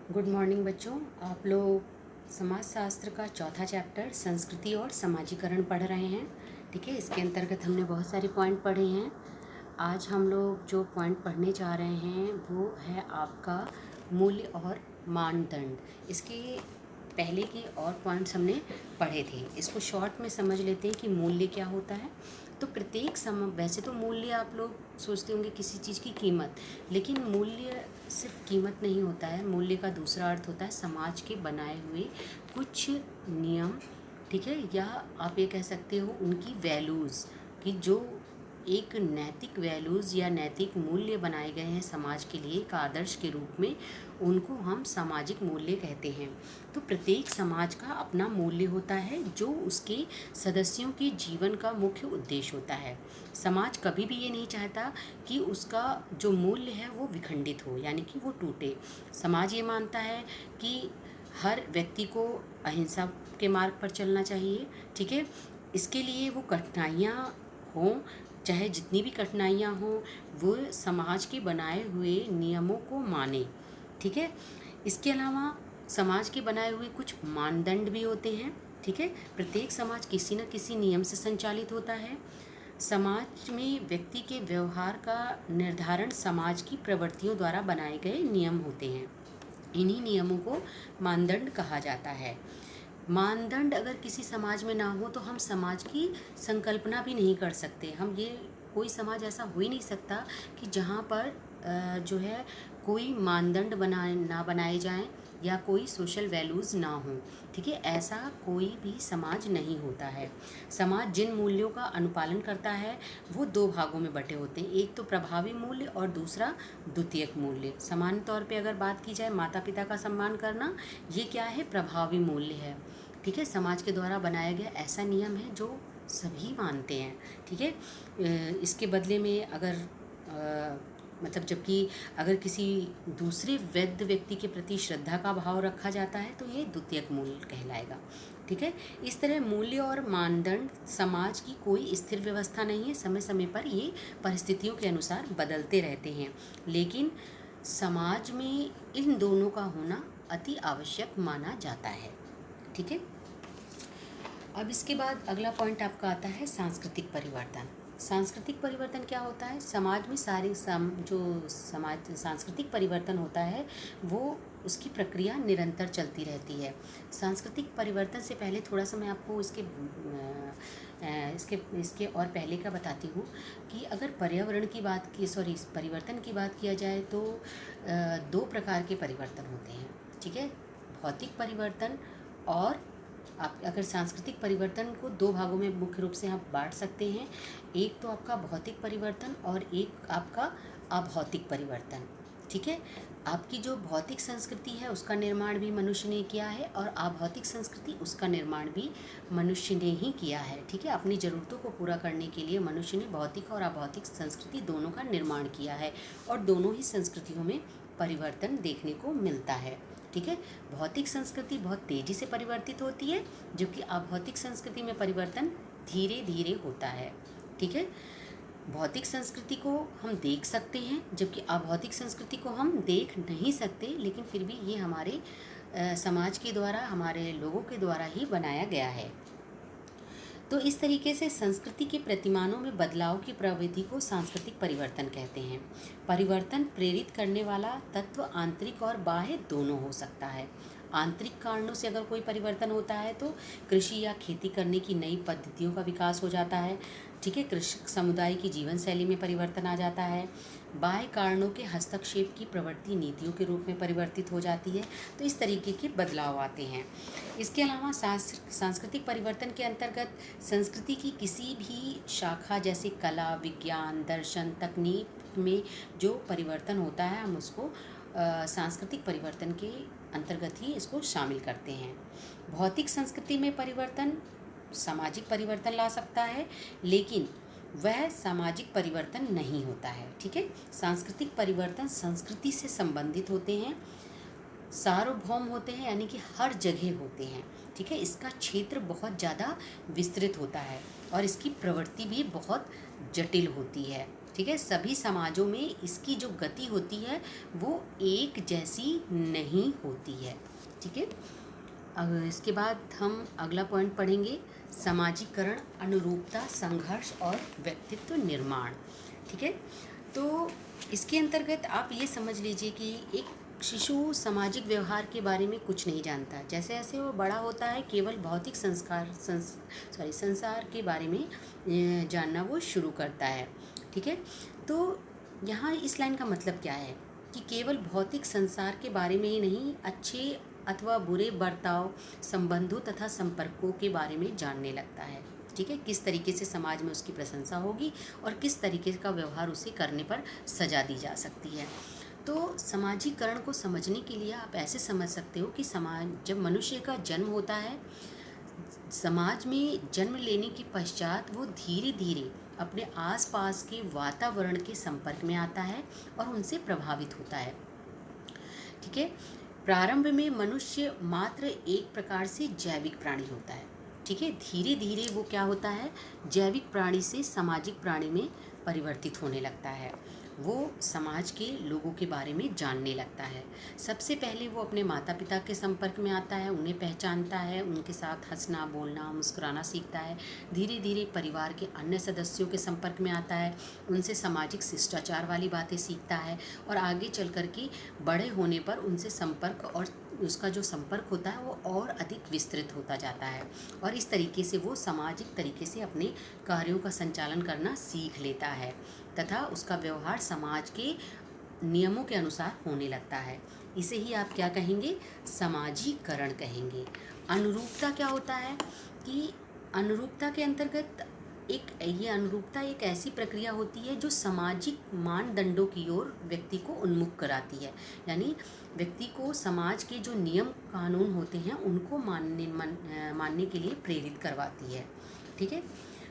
Good morning बच्चों। आप लोग समाज शास्त्र का चौथा चैप्टर संस्कृति और समाजीकरण पढ़ रहे हैं। ठीक है, इसके अंतर्गत हमने बहुत सारे पॉइंट पढ़े हैं। आज हम लोग जो पॉइंट पढ़ने जा रहे हैं वो है आपका मूल्य और मानदंड। इसके पहले के और पॉइंट्स हमने पढ़े थे, इसको शॉर्ट में समझ लेते हैं कि मूल्य क्या होता है। तो प्रत्येक वैसे तो मूल्य आप लोग सोचते होंगे किसी चीज़ की कीमत, लेकिन मूल्य सिर्फ कीमत नहीं होता है। मूल्य का दूसरा अर्थ होता है समाज के बनाए हुए कुछ नियम, ठीक है, या आप ये कह सकते हो उनकी वैल्यूज़, कि जो एक नैतिक वैल्यूज़ या नैतिक मूल्य बनाए गए हैं समाज के लिए एक आदर्श के रूप में, उनको हम सामाजिक मूल्य कहते हैं। तो प्रत्येक समाज का अपना मूल्य होता है जो उसके सदस्यों के जीवन का मुख्य उद्देश्य होता है। समाज कभी भी ये नहीं चाहता कि उसका जो मूल्य है वो विखंडित हो, यानी कि वो टूटे। समाज ये मानता है कि हर व्यक्ति को अहिंसा के मार्ग पर चलना चाहिए, ठीक है। इसके लिए वो कठिनाइयाँ हों, चाहे जितनी भी कठिनाइयाँ हों, वो समाज के बनाए हुए नियमों को माने, ठीक है। इसके अलावा समाज के बनाए हुए कुछ मानदंड भी होते हैं, ठीक है। प्रत्येक समाज किसी न किसी नियम से संचालित होता है। समाज में व्यक्ति के व्यवहार का निर्धारण समाज की प्रवृत्तियों द्वारा बनाए गए नियम होते हैं। इन्हीं नियमों को मानदंड कहा जाता है। मानदंड अगर किसी समाज में ना हो तो हम समाज की संकल्पना भी नहीं कर सकते। हम ये कोई समाज ऐसा हो ही नहीं सकता कि जहाँ पर जो है कोई मानदंड ना बनाए जाएं या कोई सोशल वैल्यूज़ ना हो, ठीक है। ऐसा कोई भी समाज नहीं होता है। समाज जिन मूल्यों का अनुपालन करता है वो दो भागों में बटे होते हैं, एक तो प्रभावी मूल्य और दूसरा द्वितीयक मूल्य। सामान्य तौर पे अगर बात की जाए माता पिता का सम्मान करना, ये क्या है, प्रभावी मूल्य है, ठीक है। समाज के द्वारा बनाया गया ऐसा नियम है जो सभी मानते हैं, ठीक है। इसके बदले में अगर मतलब जबकि अगर किसी दूसरे वैध व्यक्ति के प्रति श्रद्धा का भाव रखा जाता है तो ये द्वितीयक मूल्य कहलाएगा, ठीक है। इस तरह मूल्य और मानदंड समाज की कोई स्थिर व्यवस्था नहीं है। समय समय पर ये परिस्थितियों के अनुसार बदलते रहते हैं, लेकिन समाज में इन दोनों का होना अति आवश्यक माना जाता है, ठीक है। अब इसके बाद अगला पॉइंट आपका आता है सांस्कृतिक परिवर्तन। सांस्कृतिक परिवर्तन क्या होता है? समाज में जो समाज सांस्कृतिक परिवर्तन होता है वो उसकी प्रक्रिया निरंतर चलती रहती है। सांस्कृतिक परिवर्तन से पहले थोड़ा सा मैं आपको इसके और पहले का बताती हूँ कि अगर पर्यावरण की बात की परिवर्तन की बात किया जाए तो दो प्रकार के परिवर्तन होते हैं, ठीक है। भौतिक परिवर्तन और आप अगर सांस्कृतिक परिवर्तन को दो भागों में मुख्य रूप से आप बांट सकते हैं। एक तो आपका भौतिक परिवर्तन और एक आपका अभौतिक परिवर्तन, ठीक है। आपकी जो भौतिक संस्कृति है उसका निर्माण भी मनुष्य ने किया है और अभौतिक संस्कृति उसका निर्माण भी मनुष्य ने ही किया है, ठीक है। अपनी ज़रूरतों को पूरा करने के लिए मनुष्य ने भौतिक और अभौतिक संस्कृति दोनों का निर्माण किया है और दोनों ही संस्कृतियों में परिवर्तन देखने को मिलता है, ठीक है। भौतिक संस्कृति बहुत तेज़ी से परिवर्तित होती है, जबकि अभौतिक संस्कृति में परिवर्तन धीरे धीरे होता है, ठीक है। भौतिक संस्कृति को हम देख सकते हैं जबकि अभौतिक संस्कृति को हम देख नहीं सकते, लेकिन फिर भी ये हमारे समाज के द्वारा, हमारे लोगों के द्वारा ही बनाया गया है। तो इस तरीके से संस्कृति के प्रतिमानों में बदलाव की प्रवृत्ति को सांस्कृतिक परिवर्तन कहते हैं। परिवर्तन प्रेरित करने वाला तत्व आंतरिक और बाह्य दोनों हो सकता है। आंतरिक कारणों से अगर कोई परिवर्तन होता है तो कृषि या खेती करने की नई पद्धतियों का विकास हो जाता है, ठीक है। कृषक समुदाय की जीवन शैली में परिवर्तन आ जाता है। बाह्य कारणों के हस्तक्षेप की प्रवृत्ति नीतियों के रूप में परिवर्तित हो जाती है। तो इस तरीके के बदलाव आते हैं। इसके अलावा सांस्कृतिक परिवर्तन के अंतर्गत संस्कृति की किसी भी शाखा जैसे कला, विज्ञान, दर्शन, तकनीक में जो परिवर्तन होता है हम उसको सांस्कृतिक परिवर्तन के अंतर्गत ही इसको शामिल करते हैं। भौतिक संस्कृति में परिवर्तन सामाजिक परिवर्तन ला सकता है, लेकिन वह सामाजिक परिवर्तन नहीं होता है, ठीक है। सांस्कृतिक परिवर्तन संस्कृति से संबंधित होते हैं, सार्वभौम होते हैं, यानी कि हर जगह होते हैं, ठीक है। इसका क्षेत्र बहुत ज़्यादा विस्तृत होता है और इसकी प्रवृत्ति भी बहुत जटिल होती है, ठीक है। सभी समाजों में इसकी जो गति होती है वो एक जैसी नहीं होती है, ठीक है। अब इसके बाद हम अगला पॉइंट पढ़ेंगे, समाजीकरण, अनुरूपता, संघर्ष और व्यक्तित्व निर्माण, ठीक है। तो इसके अंतर्गत आप ये समझ लीजिए कि एक शिशु सामाजिक व्यवहार के बारे में कुछ नहीं जानता। जैसे जैसे वो बड़ा होता है केवल भौतिक संसार के बारे में जानना वो शुरू करता है, ठीक है। तो यहाँ इस लाइन का मतलब क्या है कि केवल भौतिक संसार के बारे में ही नहीं, अच्छे अथवा बुरे बर्ताव, संबंधों तथा संपर्कों के बारे में जानने लगता है, ठीक है। किस तरीके से समाज में उसकी प्रशंसा होगी और किस तरीके का व्यवहार उसे करने पर सजा दी जा सकती है। तो समाजीकरण को समझने के लिए आप ऐसे समझ सकते हो कि जब मनुष्य का जन्म होता है, समाज में जन्म लेने के पश्चात वो धीरे धीरे अपने आसपास के वातावरण के संपर्क में आता है और उनसे प्रभावित होता है, ठीक है। प्रारंभ में मनुष्य मात्र एक प्रकार से जैविक प्राणी होता है, ठीक है। धीरे धीरे वो क्या होता है, जैविक प्राणी से सामाजिक प्राणी में परिवर्तित होने लगता है। वो समाज के लोगों के बारे में जानने लगता है। सबसे पहले वो अपने माता पिता के संपर्क में आता है, उन्हें पहचानता है, उनके साथ हंसना, बोलना, मुस्कुराना सीखता है। धीरे धीरे परिवार के अन्य सदस्यों के संपर्क में आता है, उनसे सामाजिक शिष्टाचार वाली बातें सीखता है और आगे चल कर के बड़े होने पर उनसे संपर्क और उसका जो संपर्क होता है वो और अधिक विस्तृत होता जाता है और इस तरीके से वो सामाजिक तरीके से अपने कार्यों का संचालन करना सीख लेता है तथा उसका व्यवहार समाज के नियमों के अनुसार होने लगता है। इसे ही आप क्या कहेंगे, समाजीकरण कहेंगे। अनुरूपता क्या होता है कि अनुरूपता के अंतर्गत ये अनुरूपता एक ऐसी प्रक्रिया होती है जो सामाजिक मानदंडों की ओर व्यक्ति को उन्मुख कराती है, यानी व्यक्ति को समाज के जो नियम कानून होते हैं उनको मानने के लिए प्रेरित करवाती है, ठीक है।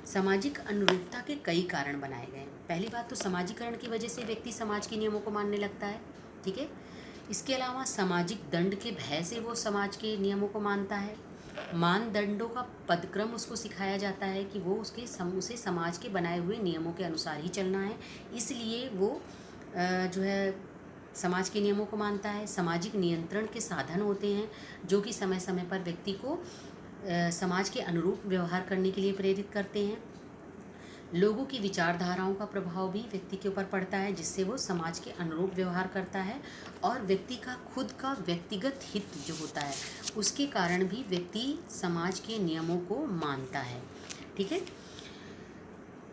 सामाजिक अनुरूपता के कई कारण बनाए गए हैं। पहली बात तो समाजीकरण की वजह से व्यक्ति समाज के नियमों को मानने लगता है, ठीक है। इसके अलावा सामाजिक दंड के भय से वो समाज के नियमों को मानता है। मानदंडों का पदक्रम उसको सिखाया जाता है कि वो उसे समाज के बनाए हुए नियमों के अनुसार ही चलना है, इसलिए वो जो है समाज के नियमों को मानता है। सामाजिक नियंत्रण के साधन होते हैं जो कि समय समय पर व्यक्ति को समाज के अनुरूप व्यवहार करने के लिए प्रेरित करते हैं। लोगों की विचारधाराओं का प्रभाव भी व्यक्ति के ऊपर पड़ता है जिससे वो समाज के अनुरूप व्यवहार करता है और व्यक्ति का खुद का व्यक्तिगत हित जो होता है उसके कारण भी व्यक्ति समाज के नियमों को मानता है, ठीक है।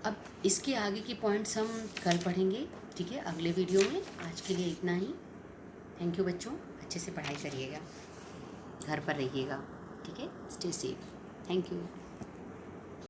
अब इसके आगे की पॉइंट्स हम कल पढ़ेंगे, ठीक है, अगले वीडियो में। आज के लिए इतना ही। थैंक यू बच्चों, अच्छे से पढ़ाई करिएगा, घर पर रहिएगा, ठीक है। Stay safe. Thank you.